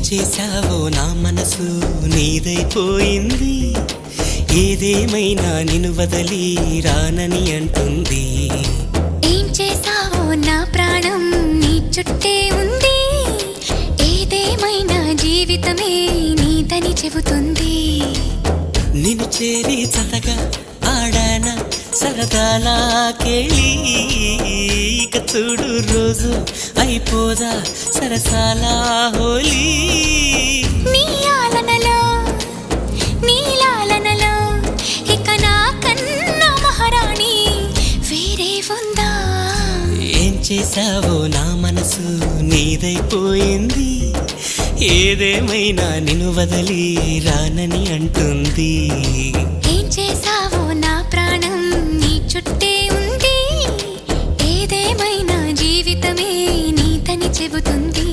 చేశావో నా మనసు నీదైపోయింది, ఏదేమైనా నిన్ను వదలి రానని అంటుంది. ఏం చేశావో నా ప్రాణం నీ చుట్టే ఉంది, ఏదేమైనా జీవితమే నీదని చెబుతుంది. నిన్ను చేరి చతగా ఆడాన సరదాలా కేళి, ఇక చూడు రోజు అయిపోదా సరసాల హోలీ. నీ ఆలనలో నీ లాలనలో ఇక నా కన్నా మహారాణి వేరే ఉందా? ఏం చేశావో నా మనసు నీదైపోయింది, ఏదేమైనా నిన్ను వదలి రానని అంటుంది. ఏం చేశావో నా ప్రాణం నీ చుట్టే ఉంది, ఏదేమైనా జీవితమే నీదని చెబుతుంది.